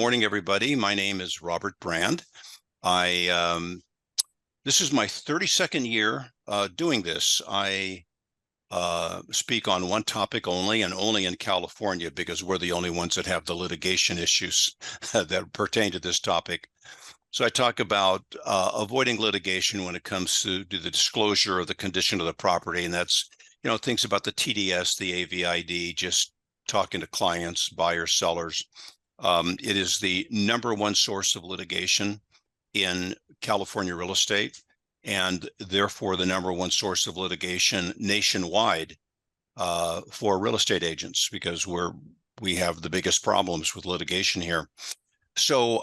morning, everybody. My name is Robert Brand. This is my 32nd year doing this. I speak on one topic only, and only in California, because we're the only ones that have the litigation issues that pertain to this topic. So I talk about avoiding litigation when it comes to the disclosure of the condition of the property, and that's, things about the TDS, the AVID, just talking to clients, buyers, sellers. It is the #1 source of litigation in California real estate, and therefore the #1 source of litigation nationwide for real estate agents, because we have the biggest problems with litigation here. So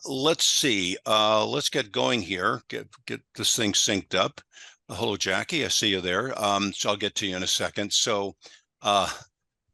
let's see. Let's get going here. Get this thing synced up. Hello, Jackie. I see you there. So I'll get to you in a second. So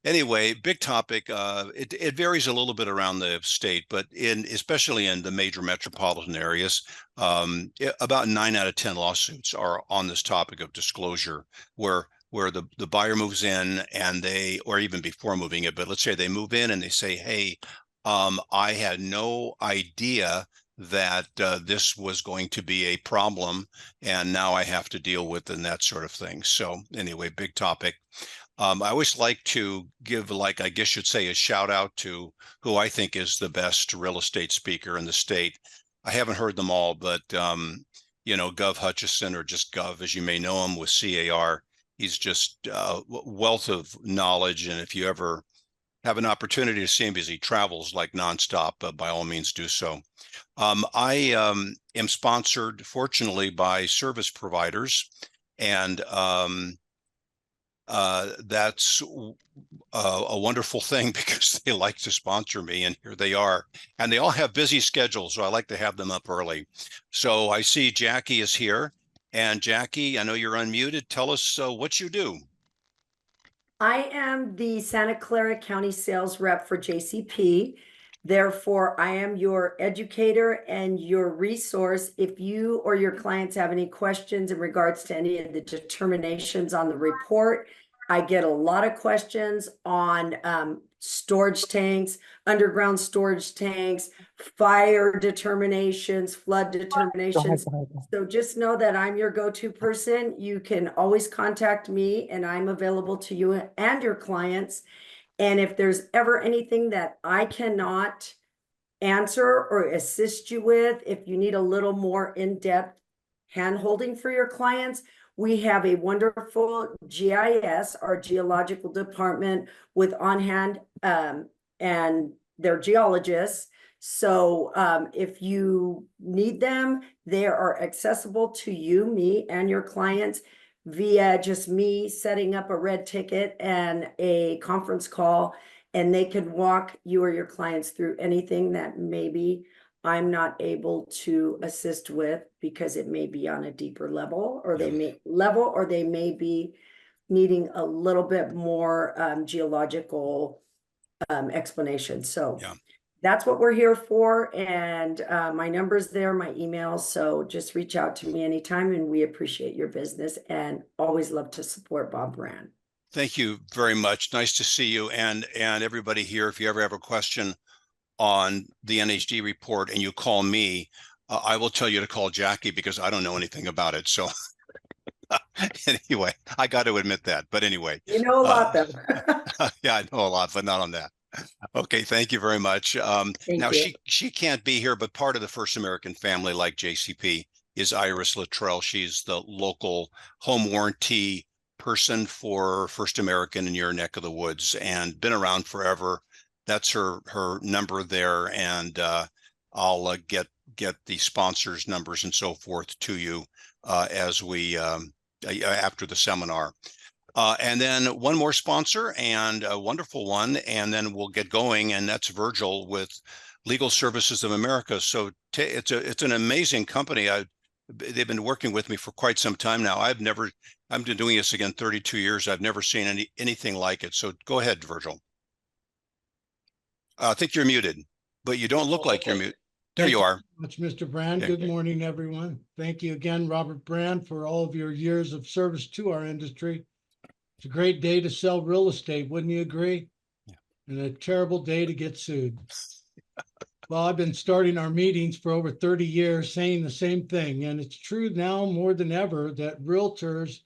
anyway, big topic. It varies a little bit around the state, but especially in the major metropolitan areas, about 9 out of 10 lawsuits are on this topic of disclosure, where the buyer moves in and or even before moving it, but let's say they move in and they say, hey, I had no idea that this was going to be a problem, and now I have to deal with it, and that sort of thing. So anyway, big topic. I always like to give, I guess you'd say, a shout out to who I think is the best real estate speaker in the state. I haven't heard them all, but Gov Hutchison, or just Gov, as you may know him, with CAR. He's just a wealth of knowledge, and if you ever have an opportunity to see him, because he travels like nonstop, by all means do so. I am sponsored, fortunately, by service providers, and that's a wonderful thing, because they like to sponsor me, and here they are. And they all have busy schedules, so I like to have them up early. So I see Jackie is here. And Jackie, I know you're unmuted. Tell us what you do. I am the Santa Clara County sales rep for JCP. Therefore, I am your educator and your resource if you or your clients have any questions in regards to any of the determinations on the report. I get a lot of questions on storage tanks, underground storage tanks, fire determinations, flood determinations. Go ahead. So just know that I'm your go-to person. You can always contact me, and I'm available to you and your clients. And if there's ever anything that I cannot answer or assist you with, if you need a little more in-depth hand-holding for your clients, we have a wonderful GIS, our geological department, with on-hand and they're geologists. So if you need them, they are accessible to you, me, and your clients via just me setting up a red ticket and a conference call, and they can walk you or your clients through anything that maybe I'm not able to assist with, because it may be on a deeper level, or they may be needing a little bit more geological explanation. So yeah, that's what we're here for. And my number's there, my email. So just reach out to me anytime, and we appreciate your business and always love to support Bob Brand. Thank you very much. Nice to see you. And everybody here, if you ever have a question on the NHD report and you call me, I will tell you to call Jackie, because I don't know anything about it. So anyway, I got to admit that. But anyway, you know a lot, though. Yeah, I know a lot, but not on that. Okay, thank you very much. Now, she can't be here, but part of the First American family, like JCP, is Iris Luttrell. She's the local home warranty person for First American in your neck of the woods, and been around forever. That's her number there, and I'll get the sponsors' numbers and so forth to you as we after the seminar. And then one more sponsor, and a wonderful one, and then we'll get going, and that's Virgil with Legal Services of America. So it's an amazing company. They've been working with me for quite some time now. I've been doing this again 32 years. I've never seen anything like it. So go ahead, Virgil. I think you're muted, but you don't look like you're muted. There you are. Much, Mr. Brand. Good morning, everyone. Thank you again, Robert Brand, for all of your years of service to our industry. It's a great day to sell real estate. Wouldn't you agree? and a terrible day to get sued. Well, I've been starting our meetings for over 30 years saying the same thing. And it's true now more than ever that realtors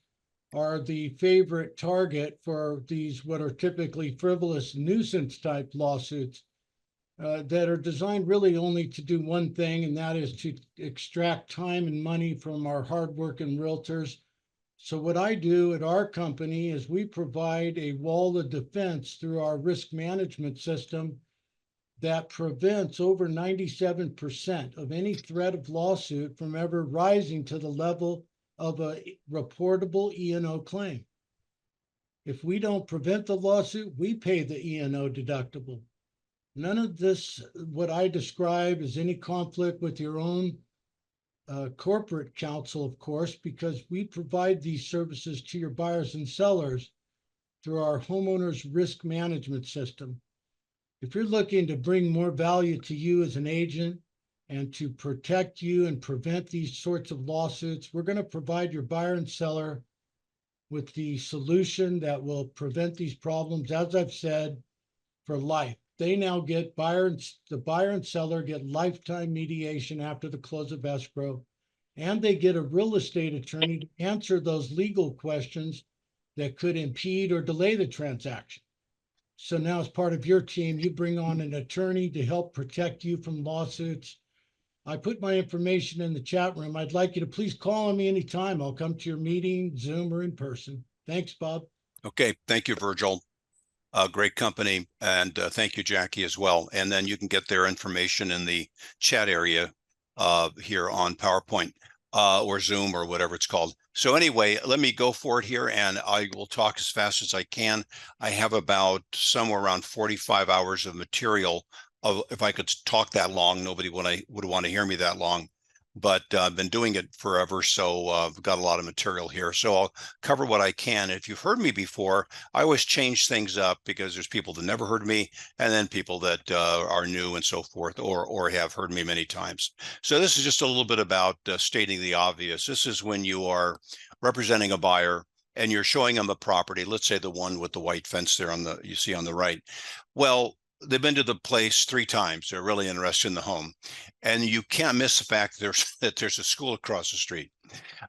are the favorite target for these what are typically frivolous nuisance type lawsuits that are designed really only to do one thing, and that is to extract time and money from our hardworking realtors. So what I do at our company is we provide a wall of defense through our risk management system that prevents over 97% of any threat of lawsuit from ever rising to the level of a reportable E&O claim. If we don't prevent the lawsuit, we pay the E&O deductible. None of this, what I describe, is any conflict with your own corporate counsel, of course, because we provide these services to your buyers and sellers through our homeowners risk management system. If you're looking to bring more value to you as an agent and to protect you and prevent these sorts of lawsuits, we're going to provide your buyer and seller with the solution that will prevent these problems, as I've said, for life. They now get the buyer and seller get lifetime mediation after the close of escrow, and they get a real estate attorney to answer those legal questions that could impede or delay the transaction. So now, as part of your team, you bring on an attorney to help protect you from lawsuits. I put my information in the chat room. I'd like you to please call on me anytime. I'll come to your meeting, Zoom or in person. Thanks, Bob. Okay, thank you, Virgil. Great company, and thank you, Jackie, as well. And then you can get their information in the chat area here on PowerPoint or Zoom or whatever it's called. So anyway, let me go for it here, and I will talk as fast as I can. I have about somewhere around 45 hours of material. If I could talk that long, nobody would want to hear me that long. But I've been doing it forever, so I've got a lot of material here. So I'll cover what I can. If you've heard me before, I always change things up because there's people that never heard me, and then people that are new and so forth, or have heard me many times. So this is just a little bit about stating the obvious. This is when you are representing a buyer and you're showing them a property. Let's say the one with the white fence there you see on the right. Well, they've been to the place 3 times. They're really interested in the home, and you can't miss the fact that there's a school across the street.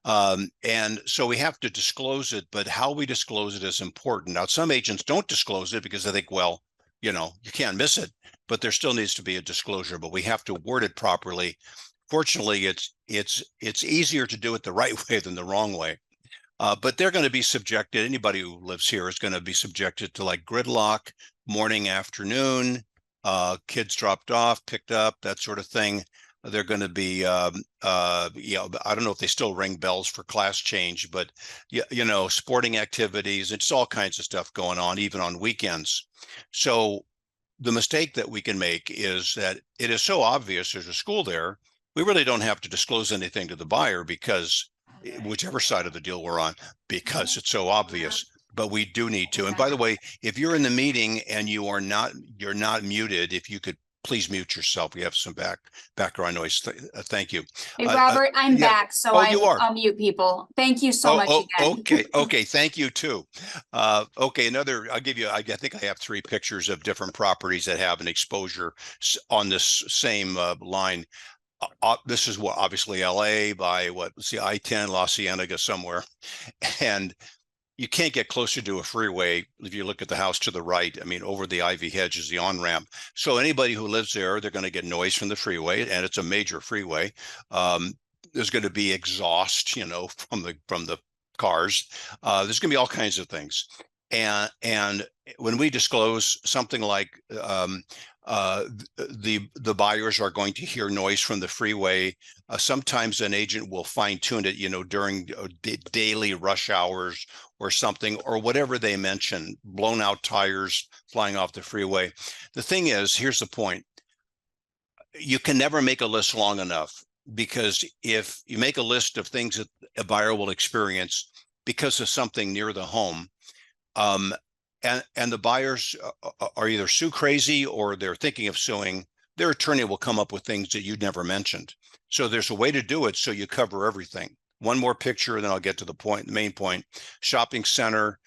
And so we have to disclose it, but how we disclose it is important. Now, some agents don't disclose it because they think, well, you can't miss it, but there still needs to be a disclosure, but we have to word it properly. Fortunately, it's easier to do it the right way than the wrong way. But they're going to be subjected, anybody who lives here is going to be subjected to like gridlock, morning, afternoon, kids dropped off, picked up, that sort of thing. They're going to be, I don't know if they still ring bells for class change, but, sporting activities, it's all kinds of stuff going on, even on weekends. So the mistake that we can make is that it is so obvious there's a school there, we really don't have to disclose anything to the buyer because whichever side of the deal we're on, because it's so obvious, but we do need to. And by the way, if you're in the meeting and you're not muted, if you could please mute yourself. We have some background noise. Thank you. Hey, Robert, I'm back, so I'll mute people. Thank you so much again. Okay. Thank you too. Okay, I'll give you, I think I have 3 pictures of different properties that have an exposure on this same line. This is obviously LA by I-10, La Cienega somewhere. And you can't get closer to a freeway if you look at the house to the right. I mean, over the ivy hedge is the on-ramp. So anybody who lives there, they're going to get noise from the freeway, and it's a major freeway. There's going to be exhaust, from the cars. There's going to be all kinds of things. And when we disclose something like the buyers are going to hear noise from the freeway, sometimes an agent will fine-tune it, during daily rush hours or something, or whatever they mention, blown out tires flying off the freeway. The thing is, here's the point. You can never make a list long enough, because if you make a list of things that a buyer will experience because of something near the home, and the buyers are either sue crazy or they're thinking of suing, their attorney will come up with things that you'd never mentioned. So there's a way to do it so you cover everything. One more picture, and then I'll get to the main point. Shopping center,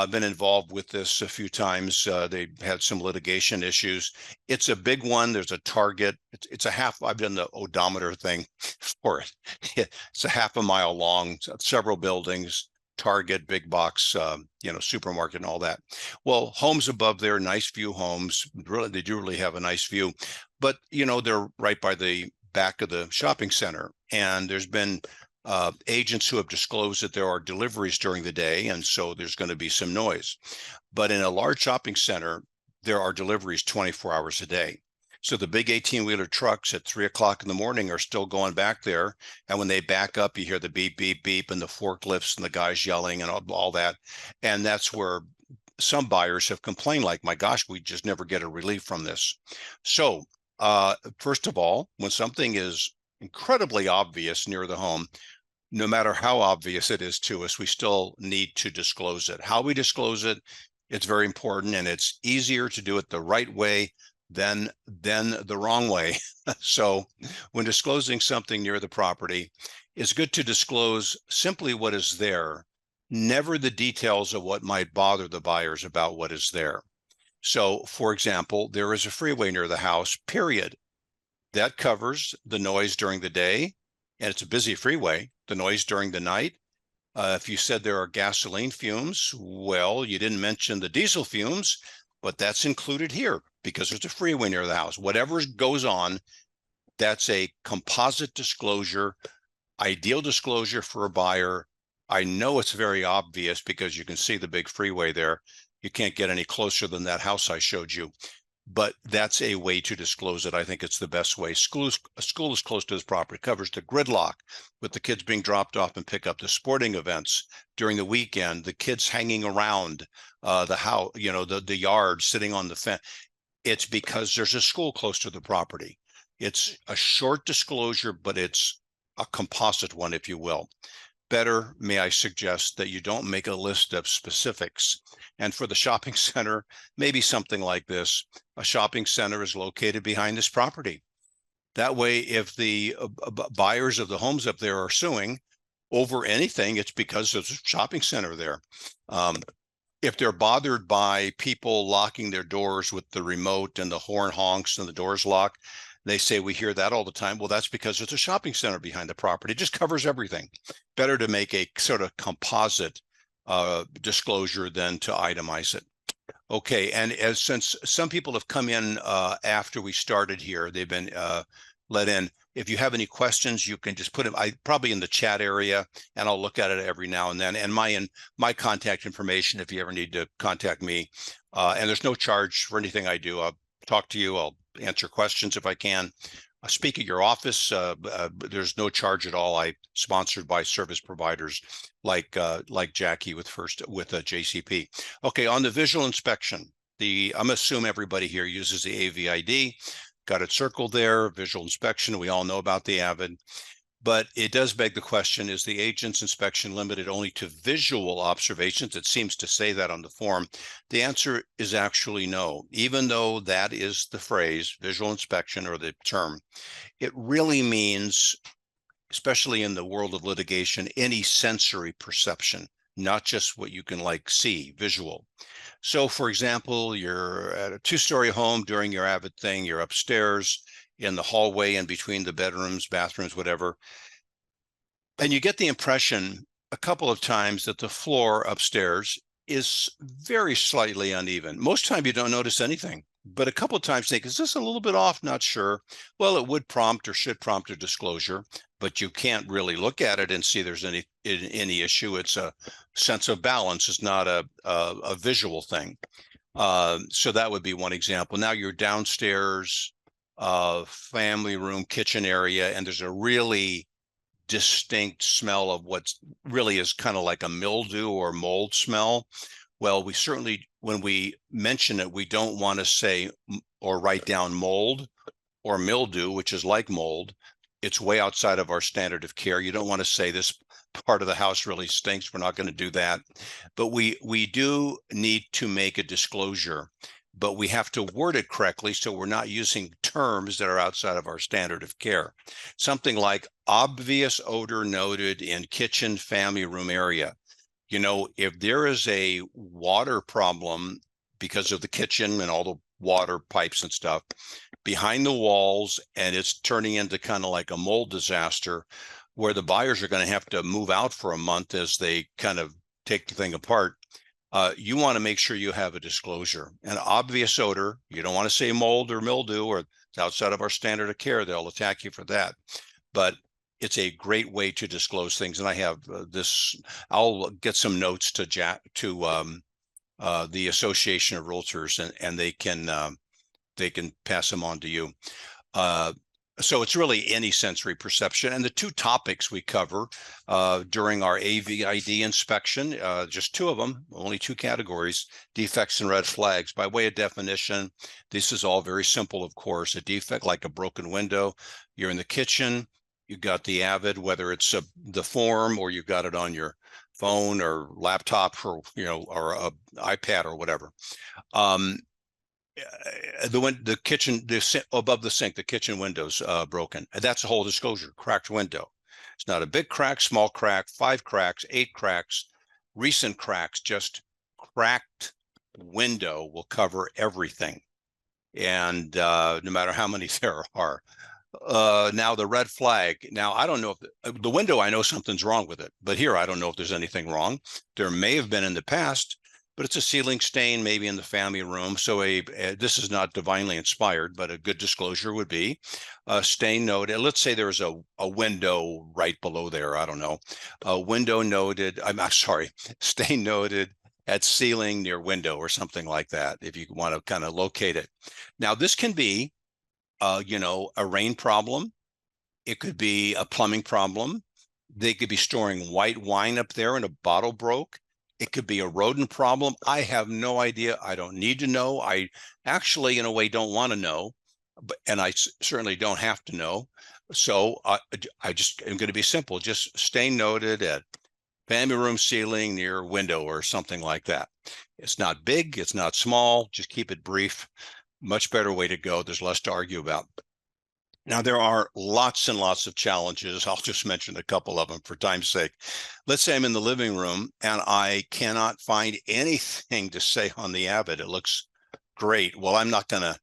been involved with this a few times. They had some litigation issues. It's a big one. There's a target. It's a half. I've done the odometer thing for it. It's a half a mile long, several buildings, Target, big box, supermarket and all that. Well, homes above there, nice view homes. Really, they do really have a nice view, but they're right by the back of the shopping center, and there's been agents who have disclosed that there are deliveries during the day, and so there's going to be some noise. But in a large shopping center, there are deliveries 24 hours a day. So the big 18-wheeler trucks at 3 o'clock in the morning are still going back there. And when they back up, you hear the beep, beep, beep, and the forklifts and the guys yelling and all that. And that's where some buyers have complained, like, my gosh, we just never get a relief from this. So first of all, when something is incredibly obvious near the home, no matter how obvious it is to us, we still need to disclose it. How we disclose it, it's very important, and it's easier to do it the right way than the wrong way. So when disclosing something near the property, it's good to disclose simply what is there, never the details of what might bother the buyers about what is there. So, for example, there is a freeway near the house, period. That covers the noise during the day, and it's a busy freeway. The noise during the night. If you said there are gasoline fumes, well, you didn't mention the diesel fumes, but that's included here because there's a freeway near the house. Whatever goes on, that's a composite disclosure, ideal disclosure for a buyer. I know it's very obvious because you can see the big freeway there. You can't get any closer than that house I showed you. But that's a way to disclose it. I think it's the best way. A school is close to this property, covers the gridlock with the kids being dropped off and pick up, the sporting events during the weekend, the kids hanging around the house, the yard, sitting on the fence. It's because there's a school close to the property. It's a short disclosure, but it's a composite one, if you will. Better, may I suggest, that you don't make a list of specifics. And for the shopping center, maybe something like this: a shopping center is located behind this property. That way, if the buyers of the homes up there are suing over anything, it's because there's a shopping center there. If they're bothered by people locking their doors with the remote and the horn honks and the doors lock, they say, we hear that all the time. Well, that's because there's a shopping center behind the property. It just covers everything. Better to make a sort of composite disclosure than to itemize it. Okay, and since some people have come in after we started here, they've been let in. If you have any questions, you can just put them probably in the chat area, and I'll look at it every now and then. And my contact information, if you ever need to contact me, and there's no charge for anything I do. I'll talk to you. I'll answer questions if I can. Speak at your office. There's no charge at all. Sponsored by service providers like Jackie with JCP. Okay, on the visual inspection, I'm assuming everybody here uses the AVID. Got it circled there. Visual inspection. We all know about the AVID. But it does beg the question, is the agent's inspection limited only to visual observations? It seems to say that on the form. The answer is actually no. Even though that is the phrase, visual inspection, or the term, it really means, especially in the world of litigation, any sensory perception, not just what you can see, visual. So, for example, you're at a 2-story home during your AVID thing, you're upstairs, in the hallway in between the bedrooms, bathrooms, whatever. And you get the impression a couple of times that the floor upstairs is very slightly uneven. Most time you don't notice anything, but a couple of times think, is this a little bit off? Not sure. Well, it would prompt or should prompt a disclosure, but you can't really look at it and see there's any issue. It's a sense of balance. It's not a visual thing. So that would be one example. Now you're downstairs, family room, kitchen area, and there's a really distinct smell of what really is kind of like a mildew or mold smell. Well, we certainly, when we mention it, we don't want to say or write down mold or mildew, which is like mold. It's way outside of our standard of care. You don't want to say this part of the house really stinks. We're not going to do that. But we do need to make a disclosure, but we have to word it correctly so we're not using terms that are outside of our standard of care. Something like obvious odor noted in kitchen family room area. You know, if there is a water problem because of the kitchen and all the water pipes and stuff behind the walls, and it's turning into kind of like a mold disaster where the buyers are going to have to move out for a month as they kind of take the thing apart, you want to make sure you have a disclosure. An obvious odor, you don't want to say mold or mildew or it's outside of our standard of care. They'll attack you for that. But it's a great way to disclose things. And I have this, I'll get some notes to the Association of Realtors, and they can pass them on to you. So it's really any sensory perception. And the two topics we cover during our AVID inspection, just two of them, only two categories, defects and red flags. By way of definition, this is all very simple, of course. A defect like a broken window, you're in the kitchen, you got the AVID, whether it's the form or you got it on your phone or laptop or, or a iPad or whatever. The kitchen, above the sink, the kitchen window's broken. That's a whole disclosure, cracked window. It's not a big crack, small crack, 5 cracks, 8 cracks, recent cracks, just cracked window will cover everything. And no matter how many there are. Now the red flag. Now, I don't know if the window, I know something's wrong with it, but here I don't know if there's anything wrong. There may have been in the past, but it's a ceiling stain, maybe in the family room. So this is not divinely inspired, but a good disclosure would be a stain noted. Let's say there's a window right below there. I don't know. A window noted. I'm sorry, stain noted at ceiling near window or something like that, if you want to kind of locate it. Now, this can be a rain problem. It could be a plumbing problem. They could be storing white wine up there and a bottle broke. It could be a rodent problem. I have no idea. I don't need to know. I actually, in a way, don't want to know, and I certainly don't have to know. So I just am going to be simple. Just stain noted at family room ceiling near window or something like that. It's not big. It's not small. Just keep it brief. Much better way to go. There's less to argue about. Now, there are lots and lots of challenges. I'll just mention a couple of them for time's sake. Let's say I'm in the living room and I cannot find anything to say on the AVID. It looks great. Well, I'm not going to,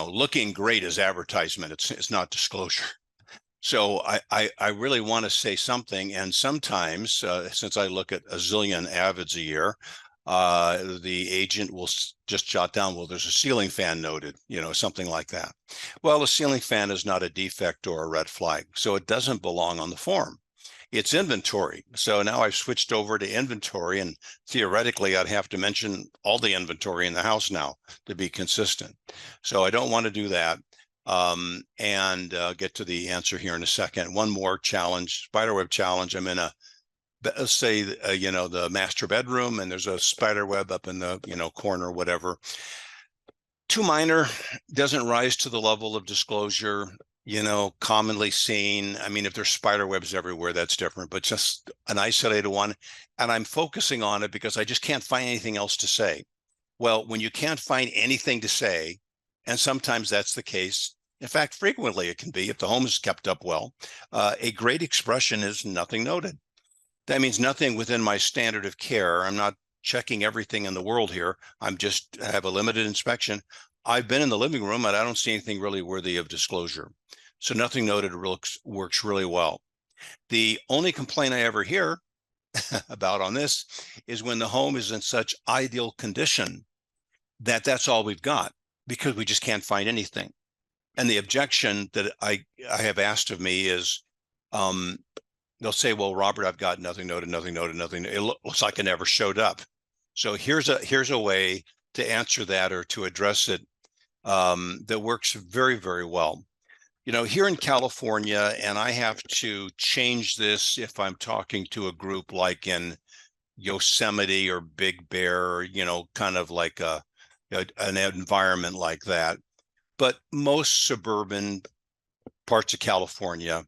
looking great is advertisement. It's not disclosure. So I really want to say something. And sometimes, since I look at a zillion AVIDs a year, the agent will just jot down, well, there's a ceiling fan noted, something like that. Well, a ceiling fan is not a defect or a red flag, so it doesn't belong on the form. It's inventory. So now I've switched over to inventory, and theoretically, I'd have to mention all the inventory in the house now to be consistent. So I don't want to do that. And get to the answer here in a second. One more challenge, spiderweb challenge. I'm in let's say, the master bedroom, and there's a spider web up in the, corner, whatever. Too minor, doesn't rise to the level of disclosure, commonly seen. I mean, if there's spider webs everywhere, that's different, but just an isolated one. And I'm focusing on it because I just can't find anything else to say. Well, when you can't find anything to say, and sometimes that's the case, in fact, frequently it can be, if the home is kept up well, a great expression is nothing noted. That means nothing within my standard of care. I'm not checking everything in the world here. I have a limited inspection. I've been in the living room and I don't see anything really worthy of disclosure. So nothing noted works really well. The only complaint I ever hear about on this is when the home is in such ideal condition that that's all we've got because we just can't find anything. And the objection that I have asked of me is, they'll say, well, Robert, I've got nothing noted, nothing noted, nothing. It looks like it never showed up. So here's a way to answer that or to address it that works very, very well. Here in California, and I have to change this if I'm talking to a group like in Yosemite or Big Bear, kind of like an environment like that. But most suburban parts of California,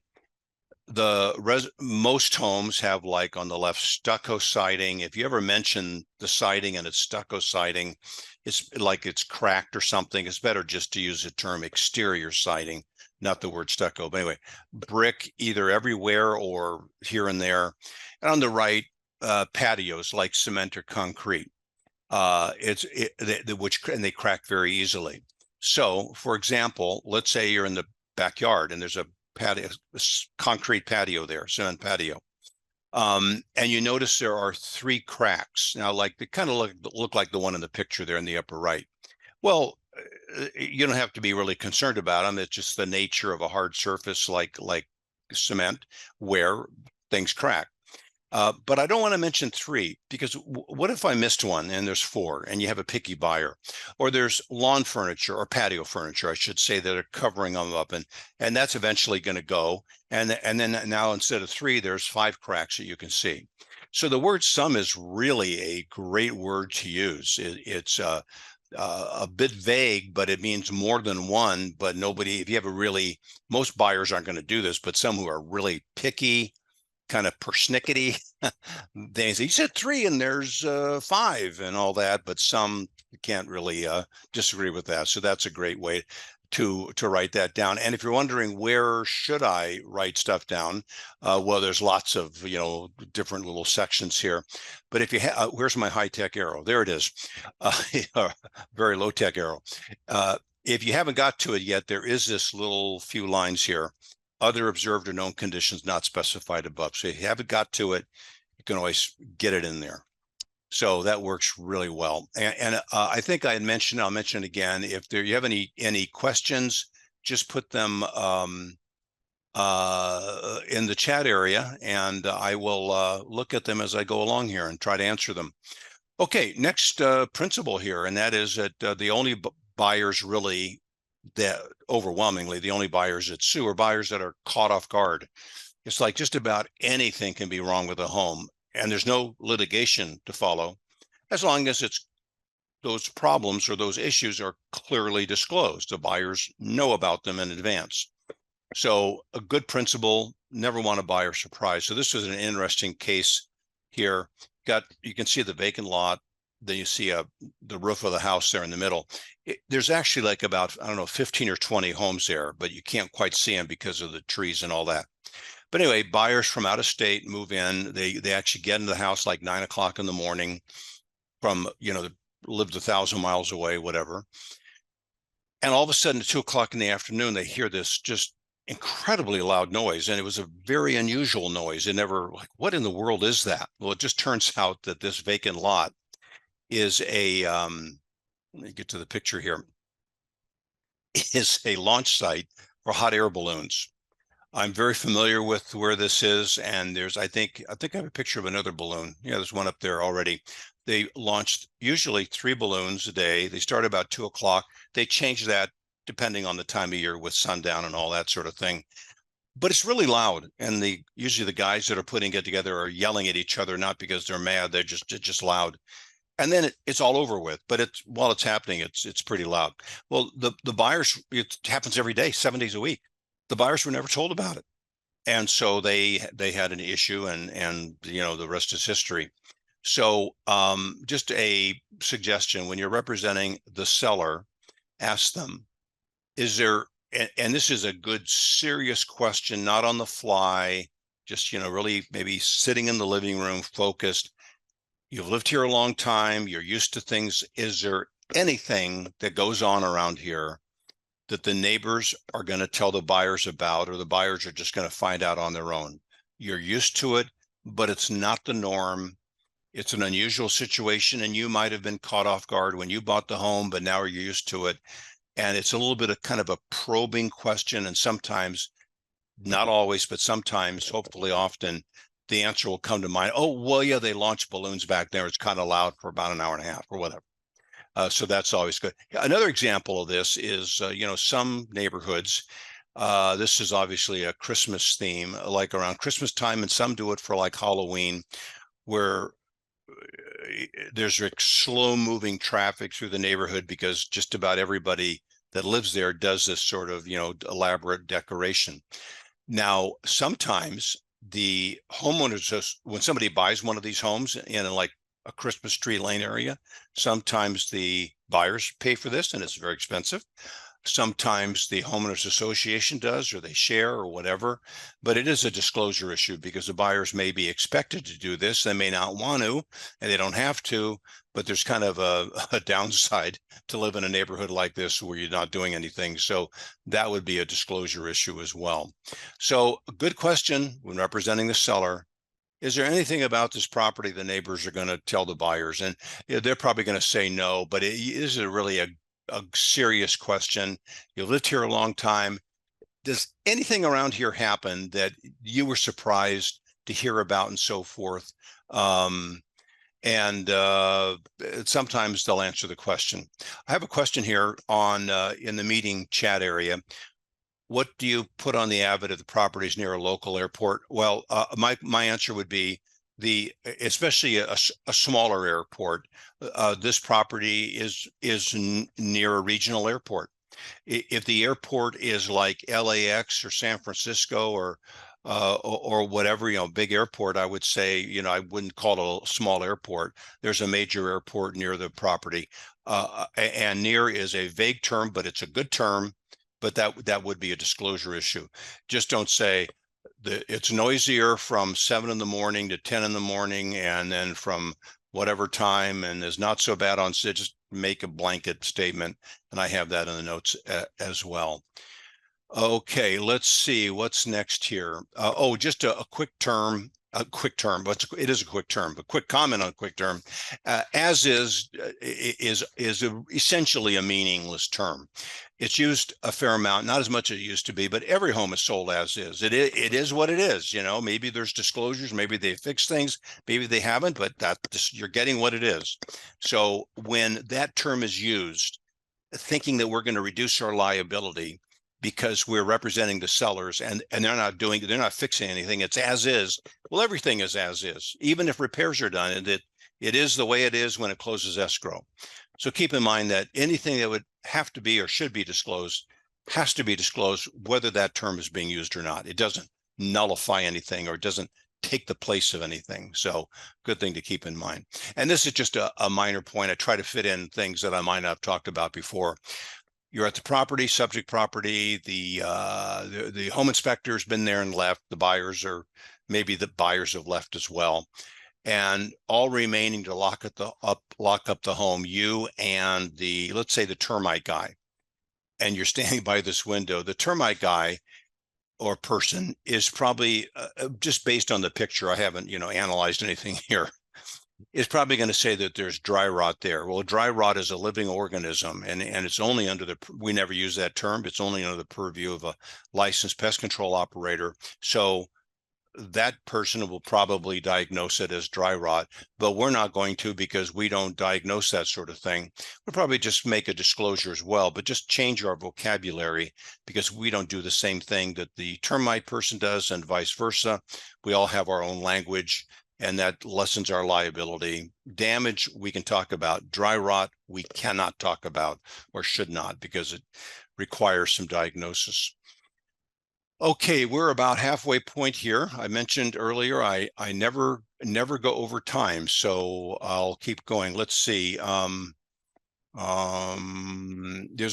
most homes have, like on the left, stucco siding. If you ever mention the siding and it's stucco siding, it's like it's cracked or something. It's better just to use the term exterior siding, not the word stucco. But anyway, brick either everywhere or here and there. And on the right, patios like cement or concrete. And they crack very easily. So, for example, let's say you're in the backyard and there's a patio, concrete patio there, cement patio. And you notice there are 3 cracks. Now, like they kind of look like the one in the picture there in the upper right. Well, you don't have to be really concerned about them. It's just the nature of a hard surface like cement where things crack. But I don't want to mention 3 because what if I missed one and there's 4 and you have a picky buyer, or there's lawn furniture or patio furniture, I should say, that are covering them up, and that's eventually going to go. And then now instead of 3, there's 5 cracks that you can see. So the word some is really a great word to use. It's a bit vague, but it means more than one. But nobody, if you have most buyers aren't going to do this, but some who are really picky, kind of persnickety, they say, you said 3 and there's 5 and all that, but some can't really disagree with that. So that's a great way to write that down. And if you're wondering where should I write stuff down, well, there's lots of different little sections here. But if you where's my high-tech arrow? There it is. Very low-tech arrow. If you haven't got to it yet, there is this little few lines here. Other observed or known conditions not specified above. So if you haven't got to it, you can always get it in there. So that works really well. And I think I had mentioned, I'll mention it again, if you have any questions, just put them in the chat area, and I will look at them as I go along here and try to answer them. Okay, next principle here, and that is that the only buyers really, that overwhelmingly the only buyers that sue are buyers that are caught off guard. It's like just about anything can be wrong with a home, and there's no litigation to follow as long as those problems or those issues are clearly disclosed. The buyers know about them in advance. So a good principle, never want a buyer surprise. So this was an interesting case here. You can see the vacant lot. Then you see the roof of the house there in the middle. There's actually like about, I don't know, 15 or 20 homes there, but you can't quite see them because of the trees and all that. But anyway, buyers from out of state move in. They actually get into the house like 9 o'clock in the morning from, lived 1,000 miles away, whatever. And all of a sudden at 2 o'clock in the afternoon, they hear this just incredibly loud noise. And it was a very unusual noise. It never, like, what in the world is that? Well, it just turns out that this vacant lot is let me get to the picture here, is a launch site for hot air balloons. I'm very familiar with where this is, and I think I have a picture of another balloon. Yeah, there's one up there already. They launched usually 3 balloons a day. They start about 2 o'clock. They change that depending on the time of year with sundown and all that sort of thing. But it's really loud, and usually the guys that are putting it together are yelling at each other, not because they're mad, they're just loud. And then it's all over with. But while it's happening, it's pretty loud. Well, the buyers, it happens every day, 7 days a week. The buyers were never told about it, and so they had an issue, and the rest is history. So just a suggestion: when you're representing the seller, ask them, is there? And this is a good, serious question, not on the fly, just really maybe sitting in the living room, focused. You've lived here a long time. You're used to things. Is there anything that goes on around here that the neighbors are going to tell the buyers about, or the buyers are just going to find out on their own? You're used to it, but it's not the norm. It's an unusual situation, and you might have been caught off guard when you bought the home, but now you're used to it. And it's a little bit of kind of a probing question, and sometimes, not always, but sometimes, hopefully often, the answer will come to mind. Oh, well, yeah, they launched balloons back there. It's kind of loud for about an hour and a half or whatever. So that's always good. Another example of this is, some neighborhoods, this is obviously a Christmas theme, like around Christmas time, and some do it for like Halloween, where there's slow moving traffic through the neighborhood because just about everybody that lives there does this sort of, elaborate decoration. Now, sometimes the homeowners, when somebody buys one of these homes in like a Christmas tree lane area, sometimes the buyers pay for this, and it's very expensive. Sometimes the homeowners association does, or they share or whatever, but it is a disclosure issue because the buyers may be expected to do this. They may not want to, and they don't have to, but there's kind of a downside to live in a neighborhood like this where you're not doing anything. So that would be a disclosure issue as well. So a good question when representing the seller. Is there anything about this property the neighbors are going to tell the buyers? And they're probably going to say no, but it is really a serious question. You lived here a long time. Does anything around here happen that you were surprised to hear about and so forth? And sometimes they'll answer the question. I have a question here on in the meeting chat area. What do you put on the AVID of the properties near a local airport? Well, my answer would be especially a smaller airport. This property is near a regional airport. If the airport is like LAX or San Francisco or whatever, big airport, I would say, I wouldn't call it a small airport. There's a major airport near the property. And near is a vague term, but it's a good term. But that would be a disclosure issue. Just don't say it's noisier from 7 in the morning to 10 in the morning, and then from whatever time, and is not so bad on. Just make a blanket statement, and I have that in the notes as well. Okay, let's see what's next here. Just a quick term. But it is a quick term. But quick comment on quick term. As is essentially a meaningless term. It's used a fair amount, not as much as it used to be, but every home is sold as is. It is what it is. Maybe there's disclosures, maybe they fix things, maybe they haven't, but you're getting what it is. So when that term is used, thinking that we're going to reduce our liability because we're representing the sellers and they're not fixing anything, it's as is. Well, everything is as is, even if repairs are done, and it is the way it is when it closes escrow. So keep in mind that anything that would have to be or should be disclosed has to be disclosed, whether that term is being used or not. It doesn't nullify anything or it doesn't take the place of anything. So good thing to keep in mind. And this is just a minor point. I try to fit in things that I might not have talked about before. You're at the property, subject property. The home inspector's been there and left. The buyers have left as well. And all remaining to lock up the home, you and let's say the termite guy, and you're standing by this window. The termite guy or person is probably just based on the picture. I haven't, analyzed anything here. Is probably going to say that there's dry rot there. Well, dry rot is a living organism, and it's only we never use that term. It's only under the purview of a licensed pest control operator. So that person will probably diagnose it as dry rot, but we're not going to, because we don't diagnose that sort of thing. We'll probably just make a disclosure as well, but just change our vocabulary, because we don't do the same thing that the termite person does and vice versa. We all have our own language, and that lessens our liability. Damage we can talk about. Dry rot we cannot talk about, or should not, because it requires some diagnosis. Okay, we're about halfway point here. I mentioned earlier I never go over time, so I'll keep going. Let's see. There's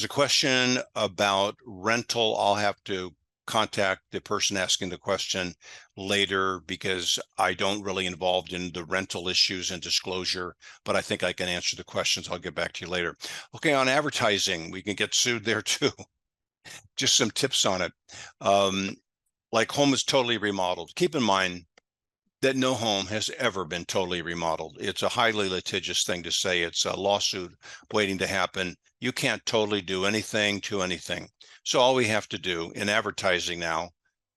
a question about rental. I'll have to contact the person asking the question later, because I don't really involved in the rental issues and disclosure, but I think I can answer the questions. I'll get back to you later. Okay, on advertising, we can get sued there too. Just some tips on it. Like home is totally remodeled. Keep in mind that no home has ever been totally remodeled. It's a highly litigious thing to say. It's a lawsuit waiting to happen. You can't totally do anything to anything. So all we have to do in advertising now,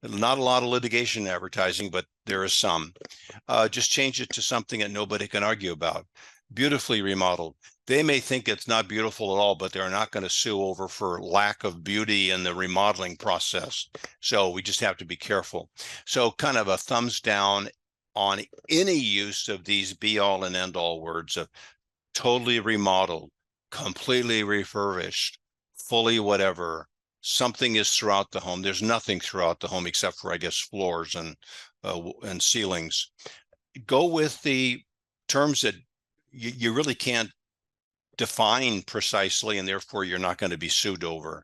not a lot of litigation in advertising, but there is some, just change it to something that nobody can argue about. Beautifully remodeled. They may think it's not beautiful at all, but they're not going to sue over for lack of beauty in the remodeling process. So we just have to be careful. So kind of a thumbs down on any use of these be all and end all words of totally remodeled, completely refurbished, fully whatever. Something is throughout the home. There's nothing throughout the home except for, I guess, floors and ceilings. Go with the terms that you really can't define precisely, and therefore you're not going to be sued over.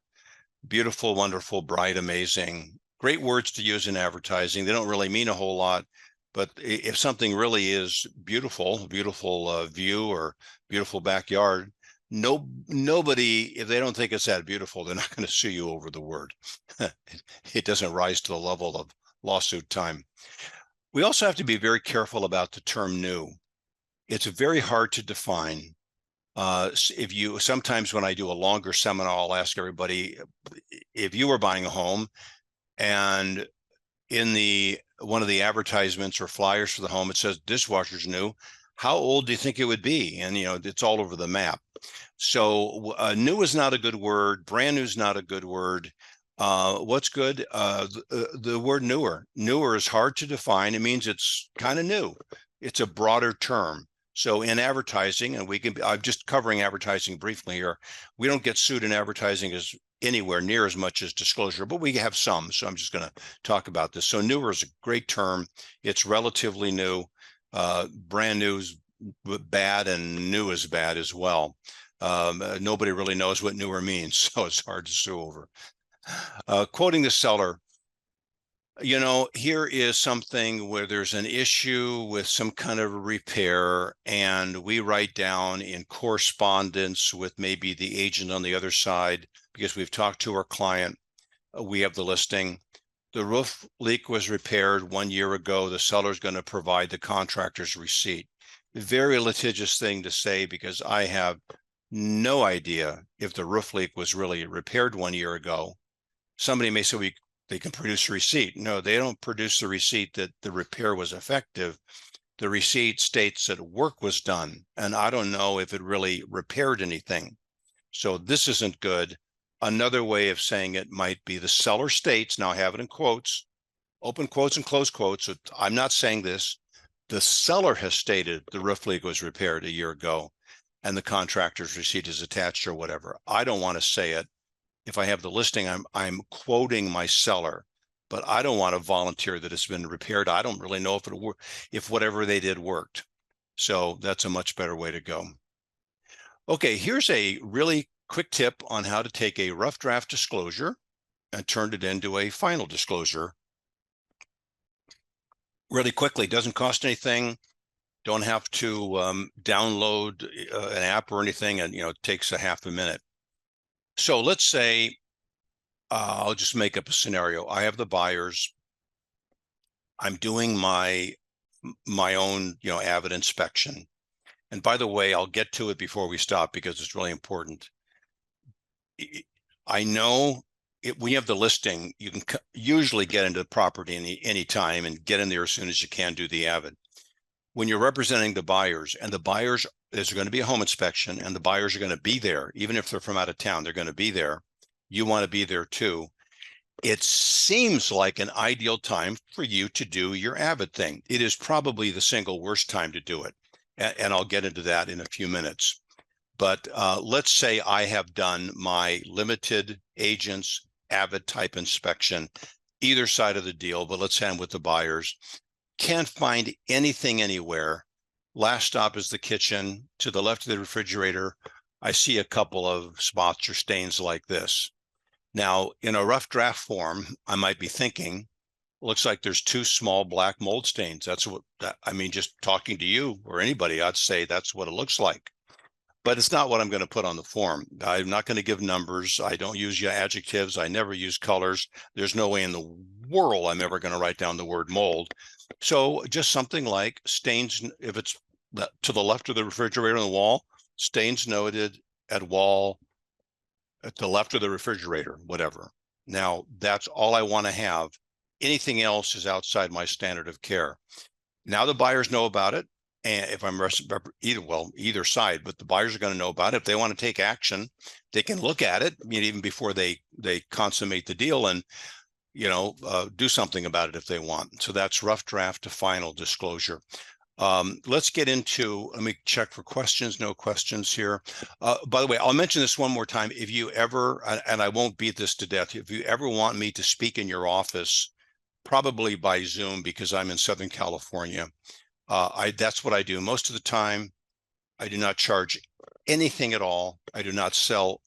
beautiful, wonderful, bright, amazing. Great words to use in advertising. They don't really mean a whole lot, but if something really is beautiful, beautiful view or beautiful backyard, nobody, if they don't think it's that beautiful, they're not going to sue you over the word. It doesn't rise to the level of lawsuit time. We also have to be very careful about the term new. It's very hard to define. Sometimes when I do a longer seminar, I'll ask everybody, if you were buying a home and in one of the advertisements or flyers for the home, it says dishwasher's new, how old do you think it would be? And, it's all over the map. So new is not a good word. Brand new is not a good word. What's good? The word newer. Newer is hard to define. It means it's kind of new. It's a broader term. So in advertising, and I'm just covering advertising briefly here, we don't get sued in advertising as anywhere near as much as disclosure, but we have some. So I'm just going to talk about this. So newer is a great term. It's relatively new. Brand new is bad, and new is bad as well. Nobody really knows what newer means, so it's hard to sue over. Quoting the seller, here is something where there's an issue with some kind of repair, and we write down in correspondence with maybe the agent on the other side, because we've talked to our client, we have the listing. The roof leak was repaired 1 year ago. The seller's going to provide the contractor's receipt. Very litigious thing to say, because I have no idea if the roof leak was really repaired 1 year ago. Somebody may say they can produce a receipt. No, they don't produce the receipt that the repair was effective. The receipt states that work was done, and I don't know if it really repaired anything. So this isn't good. Another way of saying it might be the seller states, now I have it in quotes, open quotes and close quotes. So I'm not saying this. The seller has stated the roof leak was repaired 1 year ago and the contractor's receipt is attached or whatever. I don't want to say it. If I have the listing, I'm quoting my seller, but I don't want to volunteer that it's been repaired. I don't really know if whatever they did worked. So that's a much better way to go. Okay, here's a really quick tip on how to take a rough draft disclosure and turn it into a final disclosure really quickly. Doesn't cost anything. Don't have to download an app or anything, and it takes a half a minute. So let's say I'll just make up a scenario. I have the buyers. I'm doing my own AVID inspection. And by the way, I'll get to it before we stop because it's really important. I know when you have the listing, you can usually get into the property any time and get in there as soon as you can do the AVID. When you're representing the buyers, and the buyers, there's going to be a home inspection and the buyers are going to be there, even if they're from out of town, they're going to be there. You want to be there too. It seems like an ideal time for you to do your AVID thing. It is probably the single worst time to do it. And I'll get into that in a few minutes. But let's say I have done my limited agents AVID type inspection, either side of the deal, but let's say I'm with the buyers. Can't find anything anywhere. Last stop is the kitchen. To the left of the refrigerator, I see a couple of spots or stains like this. Now, in a rough draft form, I might be thinking, looks like there's 2 small black mold stains. That's what, just talking to you or anybody, I'd say that's what it looks like. But it's not what I'm going to put on the form. I'm not going to give numbers. I don't use adjectives. I never use colors. There's no way in the world I'm ever going to write down the word mold. So just something like stains, if it's to the left of the refrigerator on the wall, stains noted at wall at the left of the refrigerator, whatever. Now, that's all I want to have. Anything else is outside my standard of care. Now the buyers know about it. And if I'm either side, but the buyers are going to know about it. If they want to take action, they can look at it, even before they consummate the deal, and do something about it if they want. So that's rough draft to final disclosure. Let's get into, let me check for questions. No questions here. By the way, I'll mention this one more time. If you ever, and I won't beat this to death, if you ever want me to speak in your office, probably by Zoom, because I'm in Southern California, that's what I do most of the time. I do not charge anything at all. I do not sell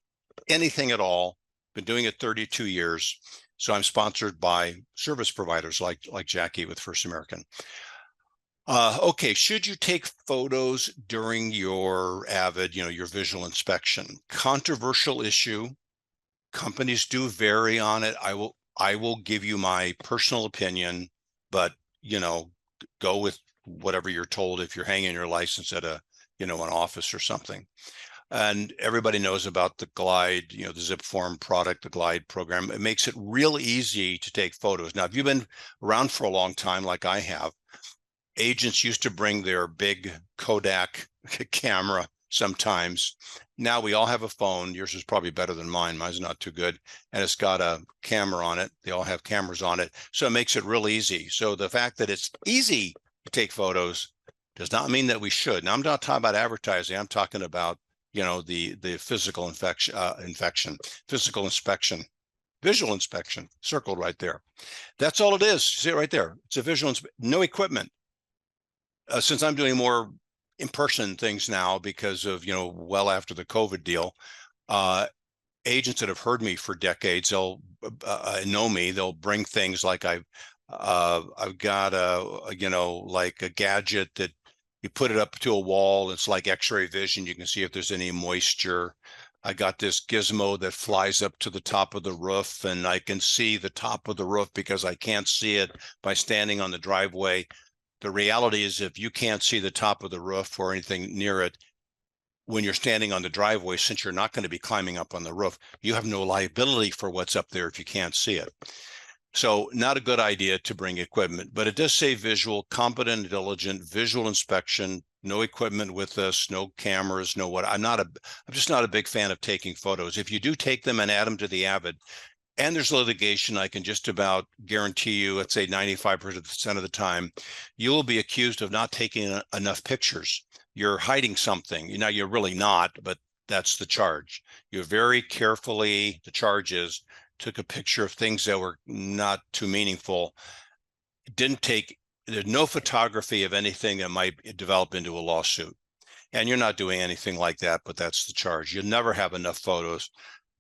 anything at all. Been doing it 32 years. So I'm sponsored by service providers like Jackie with First American. Okay, should you take photos during your AVID, your visual inspection? Controversial issue. Companies do vary on it. I will give you my personal opinion, but go with whatever you're told if you're hanging your license at an office or something. And everybody knows about the Glide, the zip form product, the Glide program. It makes it real easy to take photos. Now, if you've been around for a long time, like I have, agents used to bring their big Kodak camera sometimes. Now we all have a phone. Yours is probably better than mine. Mine's not too good. And it's got a camera on it. They all have cameras on it. So it makes it real easy. So the fact that it's easy to take photos does not mean that we should. Now, I'm not talking about advertising. I'm talking about, the physical physical inspection, visual inspection, circled right there. That's all it is. See it right there. It's a visual, no equipment. Since I'm doing more in-person things now because of, well after the COVID deal, agents that have heard me for decades, they'll know me. They'll bring things like I've got like a gadget that you put it up to a wall. It's like X-ray vision. You can see if there's any moisture. I got this gizmo that flies up to the top of the roof, and I can see the top of the roof because I can't see it by standing on the driveway. The reality is, if you can't see the top of the roof or anything near it when you're standing on the driveway, since you're not going to be climbing up on the roof, you have no liability for what's up there if you can't see it. So not a good idea to bring equipment, but it does say visual, competent, diligent, visual inspection, no equipment with us, no cameras, no what. I'm just not a big fan of taking photos. If you do take them and add them to the AVID, and there's litigation, I can just about guarantee you, let's say 95% of the time, you will be accused of not taking enough pictures. You're hiding something. You're really not, but that's the charge. You very carefully, the charge is, took a picture of things that were not too meaningful. There's no photography of anything that might develop into a lawsuit. And you're not doing anything like that, but that's the charge. You'll never have enough photos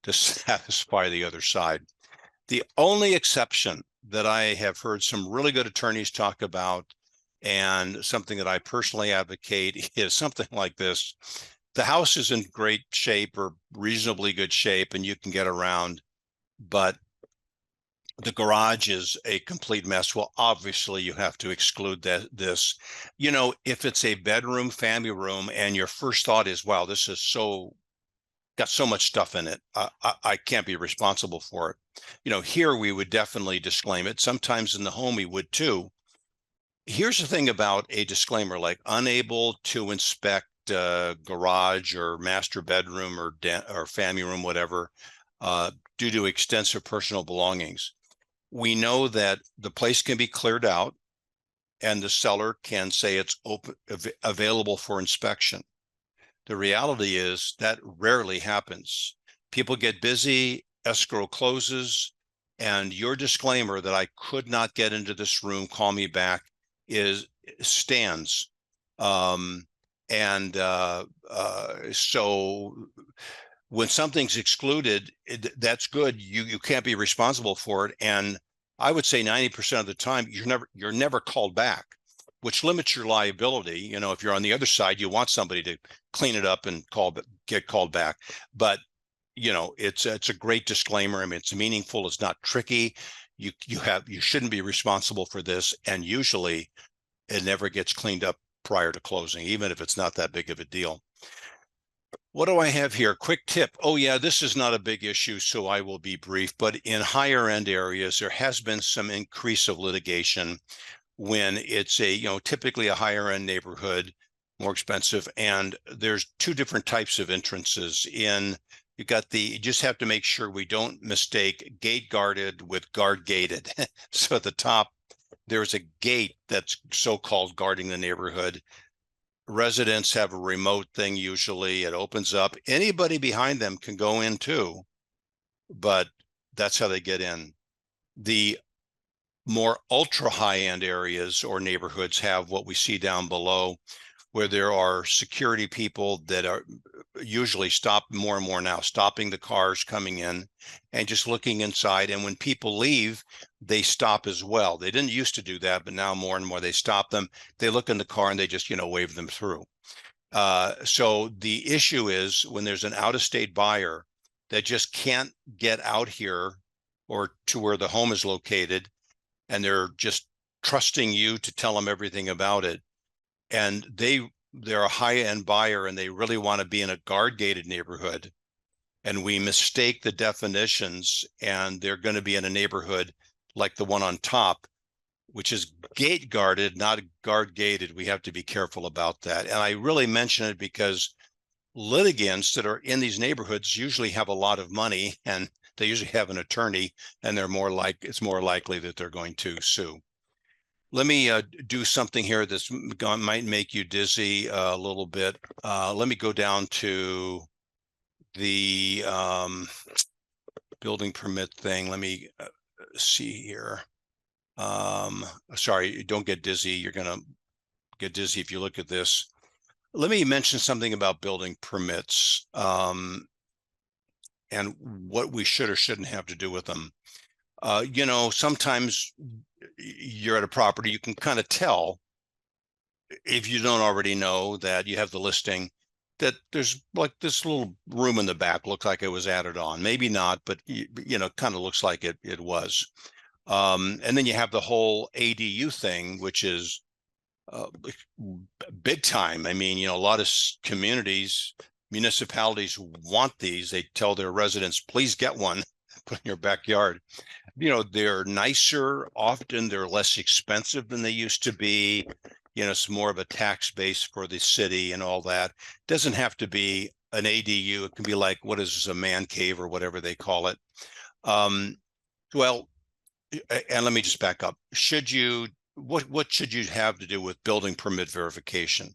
to satisfy the other side. The only exception that I have heard some really good attorneys talk about, and something that I personally advocate, is something like this. The house is in great shape or reasonably good shape, and you can get around, but the garage is a complete mess. Well, obviously you have to exclude this. If it's a bedroom, family room, and your first thought is, wow, this is got so much stuff in it, I can't be responsible for it. Here we would definitely disclaim it. Sometimes in the home we would too. Here's the thing about a disclaimer, like unable to inspect garage or master bedroom or family room, whatever, due to extensive personal belongings. We know that the place can be cleared out and the seller can say it's available for inspection. The reality is that rarely happens. People get busy, escrow closes, and your disclaimer that I could not get into this room, call me back, stands. So when something's excluded, that's good. You can't be responsible for it. And I would say 90% of the time, you're never called back, which limits your liability. If you're on the other side, you want somebody to clean it up and get called back. But it's a great disclaimer. I mean, it's meaningful. It's not tricky. You shouldn't be responsible for this, and usually it never gets cleaned up prior to closing, even if it's not that big of a deal. What do I have here? Quick tip. Oh yeah, this is not a big issue, so I will be brief, but in higher end areas, there has been some increase of litigation when it's typically a higher end neighborhood, more expensive. And there's two different types of entrances you just have to make sure we don't mistake gate guarded with guard gated. So at the top, there's a gate that's so-called guarding the neighborhood. Residents have a remote thing. Usually it opens up. Anybody behind them can go in too, but that's how they get in. The more ultra high end areas or neighborhoods have what we see down below, where there are security people that are usually stop more and more now, stopping the cars coming in and just looking inside. And when people leave, they stop as well. They didn't used to do that, but now more and more they stop them. They look in the car and they just, wave them through. So the issue is when there's an out-of-state buyer that just can't get out here or to where the home is located, and they're just trusting you to tell them everything about it. And they're a high-end buyer and they really want to be in a guard-gated neighborhood. And we mistake the definitions, and they're going to be in a neighborhood like the one on top, which is gate guarded, not guard gated. We have to be careful about that. And I really mention it because litigants that are in these neighborhoods usually have a lot of money, and they usually have an attorney, and it's more likely that they're going to sue. Let me do something here that might make you dizzy a little bit. Let me go down to the building permit thing. Let me see here. Sorry, don't get dizzy. You're going to get dizzy if you look at this. Let me mention something about building permits and what we should or shouldn't have to do with them. Sometimes you're at a property, you can kind of tell, if you don't already know that you have the listing, that there's like this little room in the back, looks like it was added on. Maybe not, but kind of looks like it was. And then you have the whole ADU thing, which is big time. I mean, a lot of municipalities want these. They tell their residents, please get one, put in your backyard. They're nicer. Often they're less expensive than they used to be. It's more of a tax base for the city and all that. It doesn't have to be an ADU. It can be like, what is this, a man cave or whatever they call it. Well, and let me just back up. What should you have to do with building permit verification?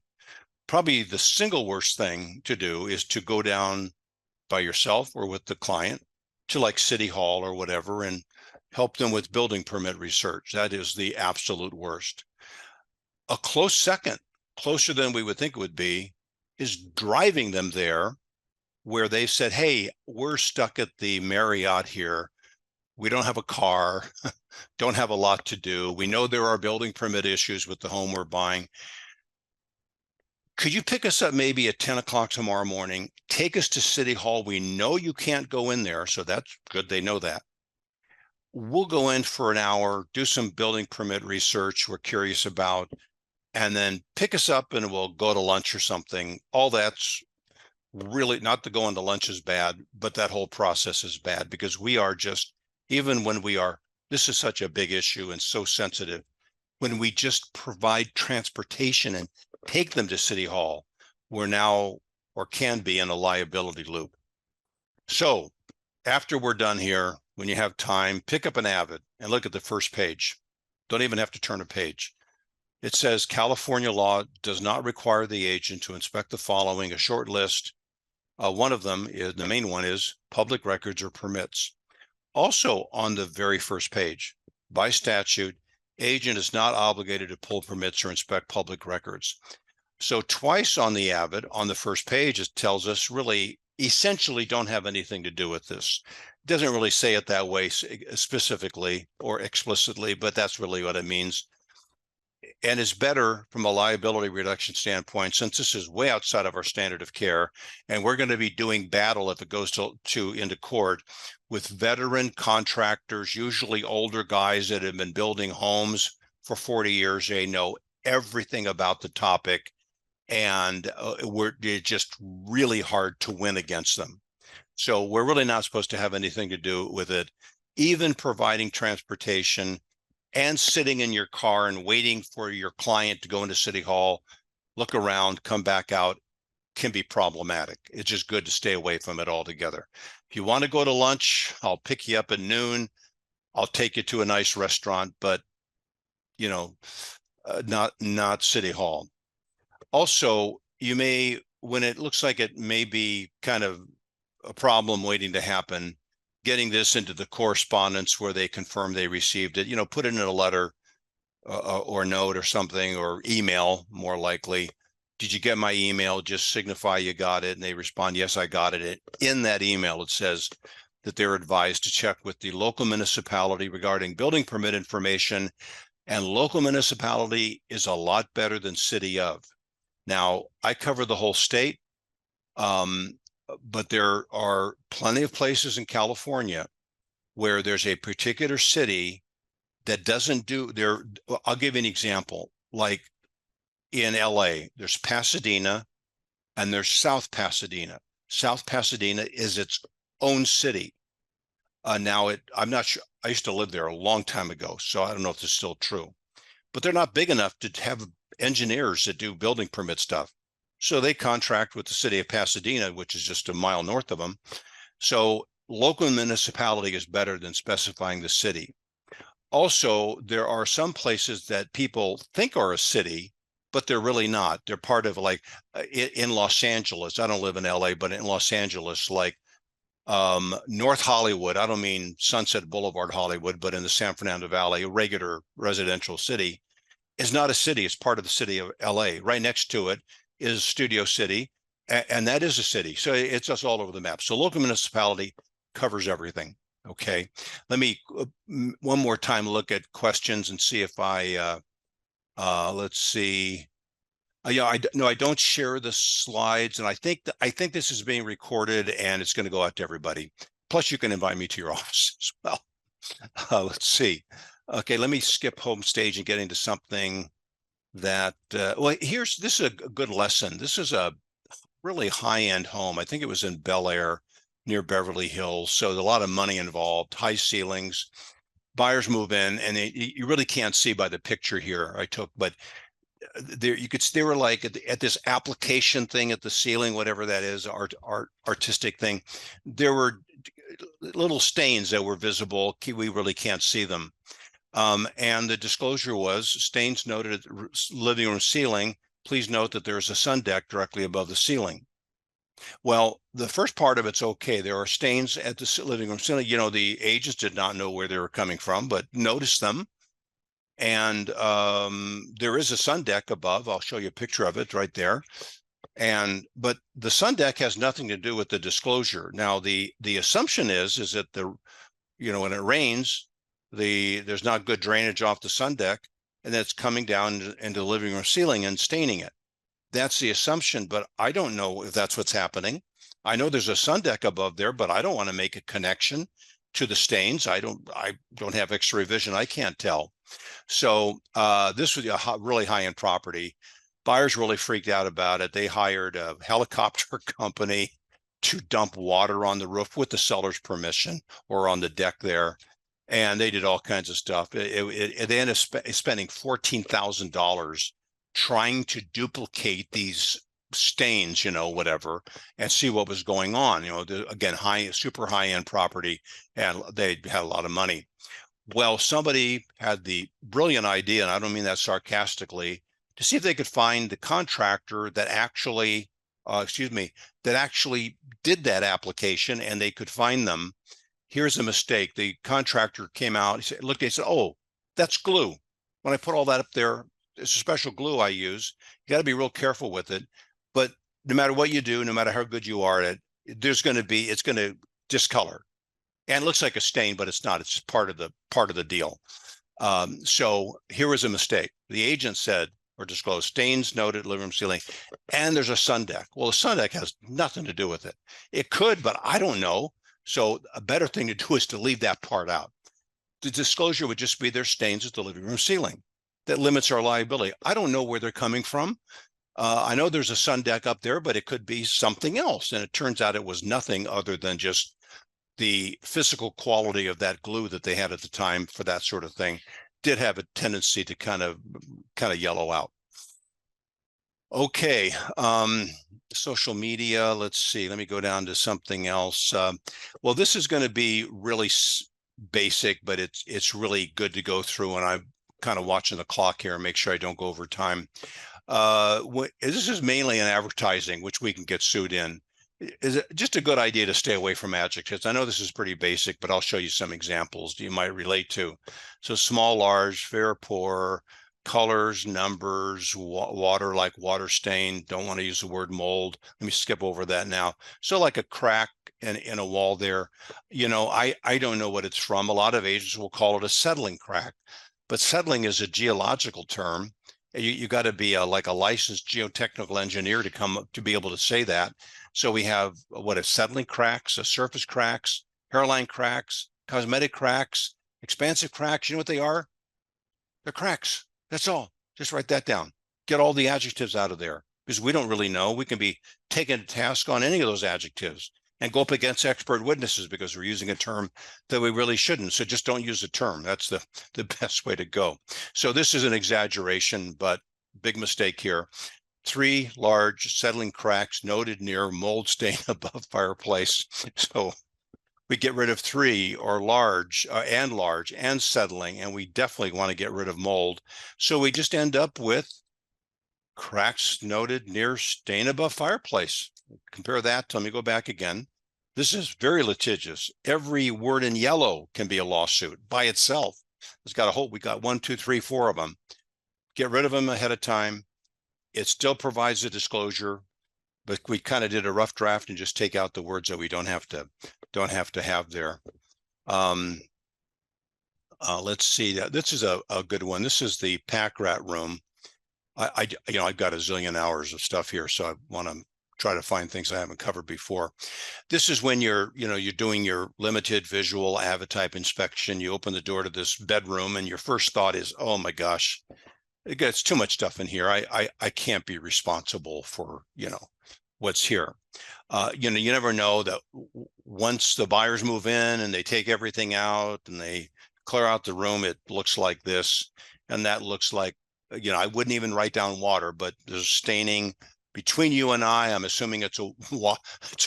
Probably the single worst thing to do is to go down by yourself or with the client to like City Hall or whatever and help them with building permit research. That is the absolute worst. A close second, closer than we would think it would be, is driving them there where they said, hey, we're stuck at the Marriott here. We don't have a car, don't have a lot to do. We know there are building permit issues with the home we're buying. Could you pick us up maybe at 10 o'clock tomorrow morning, take us to City Hall? We know you can't go in there, so that's good. They know that. We'll go in for an hour, do some building permit research we're curious about, and then pick us up and we'll go to lunch or something. All that's really, not to go into lunch is bad, but that whole process is bad because we are just, even when this is such a big issue and so sensitive, when we just provide transportation and take them to City Hall, we're now, or can be, in a liability loop. So after we're done here, when you have time, pick up an AVID and look at the first page. Don't even have to turn a page. It says California law does not require the agent to inspect the following, a short list. One of them is, the main one is public records or permits. Also on the very first page, by statute, agent is not obligated to pull permits or inspect public records. So twice on the AVID, on the first page, it tells us really essentially don't have anything to do with this. It doesn't really say it that way specifically or explicitly, but that's really what it means. And it's better from a liability reduction standpoint, since this is way outside of our standard of care, and we're going to be doing battle if it goes into court with veteran contractors, usually older guys that have been building homes for 40 years. They know everything about the topic, and it's just really hard to win against them. So we're really not supposed to have anything to do with it. Even providing transportation and sitting in your car and waiting for your client to go into City Hall, look around, come back out, can be problematic. It's just good to stay away from it altogether. If you want to go to lunch, I'll pick you up at noon. I'll take you to a nice restaurant, but not City Hall. Also, you may, when it looks like it may be kind of a problem waiting to happen, getting this into the correspondence where they confirm they received it, put it in a letter or note or something, or email more likely. did you get my email? Just signify you got it. And they respond, yes, I got it. In that email, it says that they're advised to check with the local municipality regarding building permit information. And local municipality is a lot better than city of. Now, I cover the whole state, but there are plenty of places in California where there's a particular city that doesn't do their, I'll give you an example. Like in LA, there's Pasadena and there's South Pasadena. South Pasadena is its own city. Now I'm not sure, I used to live there a long time ago, so I don't know if this is still true, but they're not big enough to have engineers that do building permit stuff. So they contract with the city of Pasadena, which is just a mile north of them. So local municipality is better than specifying the city. Also, there are some places that people think are a city, but they're really not. They're part of, like in Los Angeles. I don't live in LA, but in Los Angeles, like North Hollywood, I don't mean Sunset Boulevard Hollywood, but in the San Fernando Valley, a regular residential city, is not a city. It's part of the city of LA. Right next to it is Studio City, and that is a city. So it's just all over the map. So local municipality covers everything. Okay, let me one more time look at questions and see if I let's see. Yeah, I don't share the slides, and I think this is being recorded and it's going to go out to everybody. Plus, you can invite me to your office as well. Let's see. Okay, let me skip home stage and get into something that. Well, this is a good lesson. This is a really high-end home. I think it was in Bel Air near Beverly Hills. So there's a lot of money involved, high ceilings. Buyers move in, and you really can't see by the picture here I took, but there you could, they were like at this application thing at the ceiling, whatever that is, artistic thing. There were little stains that were visible. We really can't see them. And the disclosure was stains noted at the living room ceiling. Please note that there's a sun deck directly above the ceiling. Well, the first part of it's okay. There are stains at the living room ceiling. You know, the agents did not know where they were coming from, but noticed them. And there is a sun deck above. I'll show you a picture of it right there. But the sun deck has nothing to do with the disclosure. Now, the assumption is that when it rains, there's not good drainage off the sun deck, and that's coming down into the living room ceiling and staining it. That's the assumption, but I don't know if that's what's happening. I know there's a sun deck above there, but I don't want to make a connection to the stains. I don't have X-ray vision. I can't tell. So this was a really high-end property. Buyers really freaked out about it. They hired a helicopter company to dump water on the roof with the seller's permission, or on the deck there. And they did all kinds of stuff. They ended up spending $14,000 trying to duplicate these stains, whatever, and see what was going on. Again, super high-end property, and they had a lot of money. Well, somebody had the brilliant idea, and I don't mean that sarcastically, to see if they could find the contractor that actually, did that application, and they could find them. Here's a mistake. The contractor came out, he looked, he said, "Oh, that's glue. When I put all that up there, it's a special glue I use. You got to be real careful with it. But no matter what you do, no matter how good you are at it, it's going to discolor. And it looks like a stain, but it's not. It's part of the deal." So here was a mistake. The agent said, or disclosed, stains noted living room ceiling, and there's a sun deck. Well, the sun deck has nothing to do with it. It could, but I don't know. So a better thing to do is to leave that part out. The disclosure would just be there's stains at the living room ceiling. That limits our liability. I don't know where they're coming from. I know there's a sun deck up there, but it could be something else. And it turns out it was nothing other than just the physical quality of that glue that they had at the time for that sort of thing did have a tendency to kind of yellow out. Okay, social media, let's see, let me go down to something else. Well, this is going to be really basic, but it's really good to go through, and I'm kind of watching the clock here and make sure I don't go over time. This is mainly in advertising, which we can get sued in. Is it just a good idea to stay away from adjectives? I know this is pretty basic, but I'll show you some examples you might relate to. So small, large, fair, poor, colors, numbers, water, like water stain. Don't want to use the word mold. Let me skip over that now. So like a crack in a wall there, you know, I don't know what it's from. A lot of agents will call it a settling crack, but settling is a geological term. You got to be like a licensed geotechnical engineer to come up to be able to say that. So we have what is settling cracks, surface cracks, hairline cracks, cosmetic cracks, expansive cracks. You know what they are? They're cracks. That's all. Just write that down. Get all the adjectives out of there because we don't really know. We can be taken to task on any of those adjectives and go up against expert witnesses because we're using a term that we really shouldn't. So just don't use the term. That's the best way to go. So this is an exaggeration, but big mistake here. 3 large settling cracks noted near mold stain above fireplace. So we get rid of 3 or large and settling, and we definitely want to get rid of mold. So we just end up with cracks noted near stain above fireplace. Compare that. Let me go back again. This is very litigious. Every word in yellow can be a lawsuit by itself. It's got a whole, we got 1, 2, 3, 4 of them. Get rid of them ahead of time. It still provides a disclosure, but we kind of did a rough draft and just take out the words that we don't have to have there. Let's see. This is a good one. This is the pack rat room. You know, I've got a zillion hours of stuff here, so I want to try to find things I haven't covered before. This is when you're doing your limited visual AVID type inspection. You open the door to this bedroom, and your first thought is, "Oh my gosh, it's too much stuff in here. I can't be responsible for what's here." You know, you never know that once the buyers move in and they take everything out and they clear out the room, it looks like this, and that looks like, you know, I wouldn't even write down water, but there's staining between you and I'm assuming it's a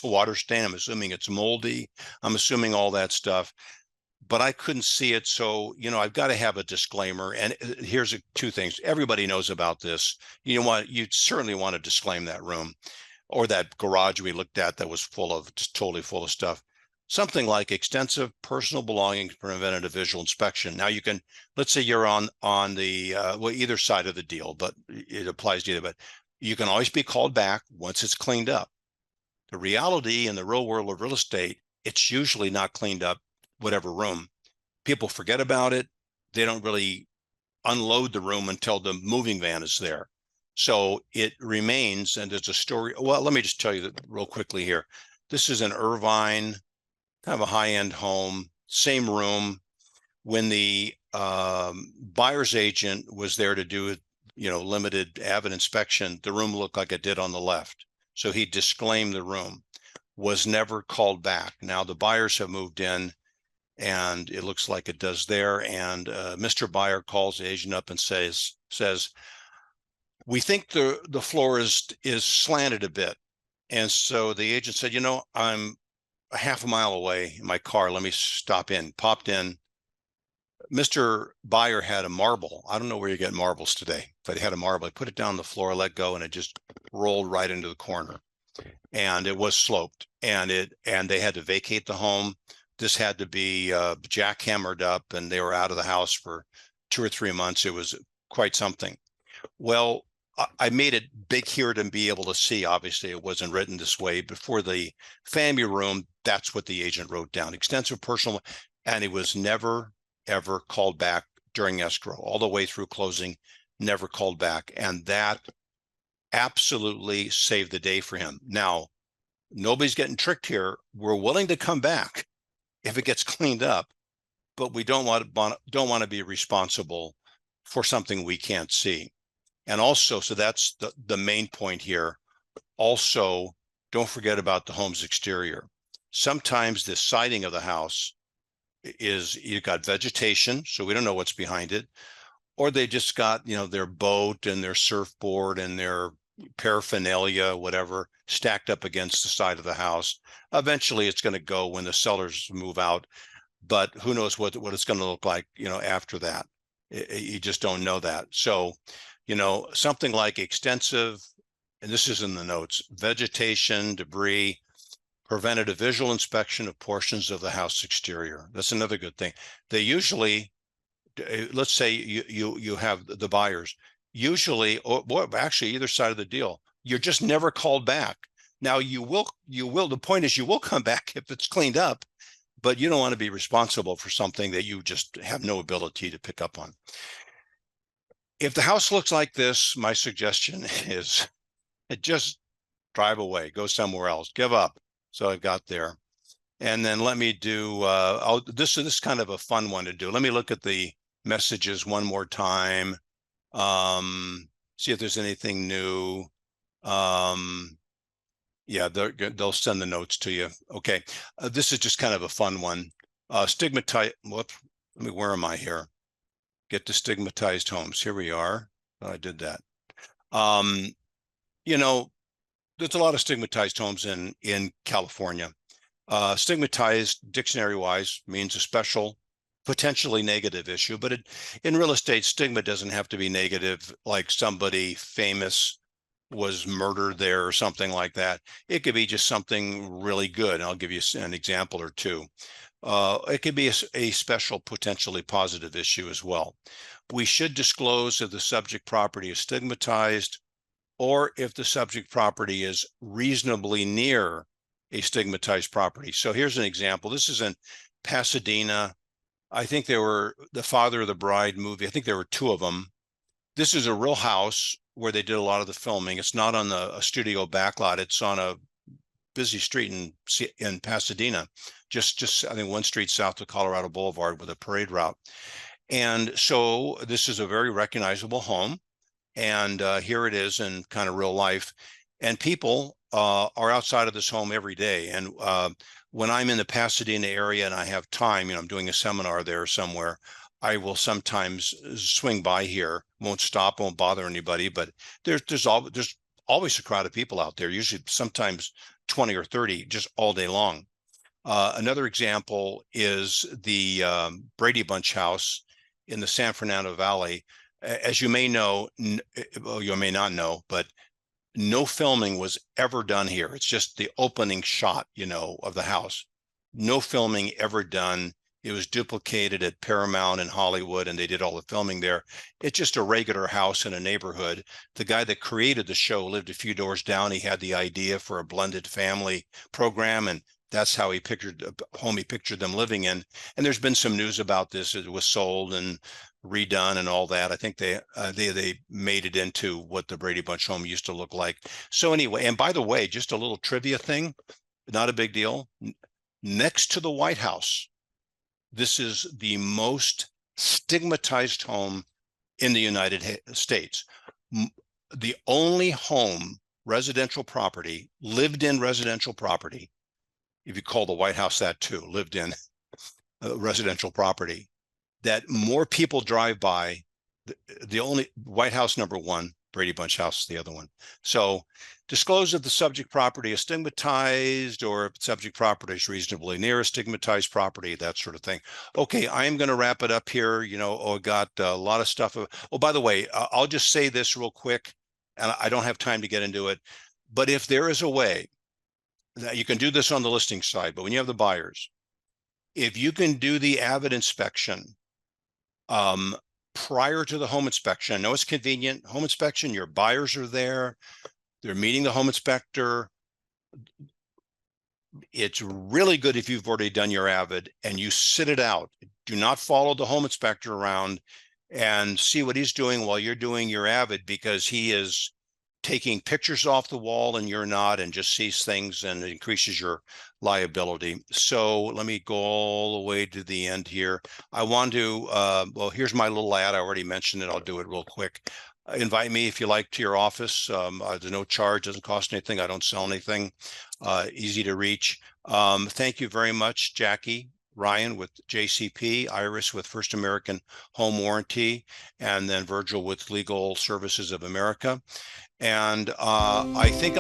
water stain. I'm assuming it's moldy. I'm assuming all that stuff, but I couldn't see it. So, you know, I've got to have a disclaimer. And here's 2 things. Everybody knows about this. You certainly want to disclaim that room or that garage we looked at that was just totally full of stuff. Something like extensive personal belongings preventative visual inspection. Now you can, let's say you're on the either side of the deal, but it applies to either, but you can always be called back once it's cleaned up. The reality in the real world of real estate, it's usually not cleaned up, whatever room. People forget about it. They don't really unload the room until the moving van is there. So it remains, and there's a story. Well, let me just tell you that real quickly here. This is an Irvine, kind of a high-end home, same room. When the buyer's agent was there to do, limited AVID inspection, the room looked like it did on the left. So he disclaimed the room, was never called back. Now the buyers have moved in and it looks like it does there. And Mr. Buyer calls the agent up and says, "We think the floor is slanted a bit." And so the agent said, "I'm a half a mile away in my car. Let me stop in." Popped in. Mr. Buyer had a marble. I don't know where you get marbles today, but he had a marble. He put it down the floor, let go, and it just rolled right into the corner. And it was sloped, and they had to vacate the home. This had to be jackhammered up, and they were out of the house for 2 or 3 months. It was quite something. Well, I made it big here to be able to see. Obviously, it wasn't written this way. Before the family room, that's what the agent wrote down. Extensive personal, and it was never, ever called back during escrow. All the way through closing, never called back. And that absolutely saved the day for him. Now, nobody's getting tricked here. We're willing to come back if it gets cleaned up, but we don't want to be responsible for something we can't see. And also, so that's the main point here. Also, don't forget about the home's exterior. Sometimes the siding of the house you've got vegetation, so we don't know what's behind it, or they just got, their boat and their surfboard and their paraphernalia, whatever, stacked up against the side of the house. Eventually it's going to go when the sellers move out, but who knows what it's going to look like, after that. You just don't know that. So, something like extensive, and this is in the notes, vegetation, debris, preventative visual inspection of portions of the house exterior. That's another good thing. They usually, let's say you have the buyers, usually, or well, actually either side of the deal, you're just never called back. Now you will, the point is you will come back if it's cleaned up, but you don't want to be responsible for something that you just have no ability to pick up on. If the house looks like this, my suggestion is just drive away, go somewhere else, give up. So I got there. And then let me do, this is kind of a fun one to do. Let me look at the messages one more time. See if there's anything new. Yeah, they'll send the notes to you. Okay, this is just kind of a fun one. Stigmatized, where am I here? Get to stigmatized homes. Here we are. I did that. You know, there's a lot of stigmatized homes in California. Stigmatized, dictionary-wise, means a special, potentially negative issue, but in real estate, stigma doesn't have to be negative, like somebody famous was murdered there or something like that. It could be just something really good. I'll give you an example or two. It could be a special, potentially positive issue as well. We should disclose if the subject property is stigmatized or if the subject property is reasonably near a stigmatized property. So here's an example. This is in Pasadena. I think they were the Father of the Bride movie. I think there were two of them. This is a real house where they did a lot of the filming. It's not on a studio backlot. It's on a busy street in Pasadena, just I think one street south of Colorado Boulevard with a parade route. And so this is a very recognizable home. And here it is in kind of real life. And people are outside of this home every day. And when I'm in the Pasadena area and I have time, I'm doing a seminar there somewhere, I will sometimes swing by here, won't stop, won't bother anybody, but there's always a crowd of people out there, usually sometimes 20 or 30 just all day long. Another example is the Brady Bunch house in the San Fernando Valley. As you may know, well, you may not know, but no filming was ever done here. It's just the opening shot, of the house. No filming ever done. It was duplicated at Paramount in Hollywood, and they did all the filming there. It's just a regular house in a neighborhood. The guy that created the show lived a few doors down. He had the idea for a blended family program, and that's how he pictured the home he pictured them living in. And there's been some news about this. It was sold and redone and all that. I think they made it into what the Brady Bunch home used to look like. So anyway, and by the way, just a little trivia thing, not a big deal. Next to the White House, this is the most stigmatized home in the United States. The only home, residential property, lived in residential property, if you call the White House that too, lived in residential property, that more people drive by. The only White House #1, Brady Bunch house is the other one. So disclose if the subject property is stigmatized or if subject property is reasonably near a stigmatized property, that sort of thing. Okay, I am going to wrap it up here. I got a lot of stuff. Oh, by the way, I'll just say this real quick, and I don't have time to get into it, but if there is a way that you can do this on the listing side, but when you have the buyers, if you can do the AVID inspection prior to the home inspection, I know it's convenient. Home inspection, your buyers are there. They're meeting the home inspector. It's really good if you've already done your AVID and you sit it out. Do not follow the home inspector around and see what he's doing while you're doing your AVID, because he is taking pictures off the wall and you're not, and just sees things, and it increases your liability. So let me go all the way to the end here. I want to, well, here's my little ad. I already mentioned it. I'll do it real quick. Invite me if you like to your office. There's no charge, doesn't cost anything. I don't sell anything. Easy to reach. Thank you very much, Jackie, Ryan with JCP, Iris with First American Home Warranty, and then Virgil with Legal Services of America. And I think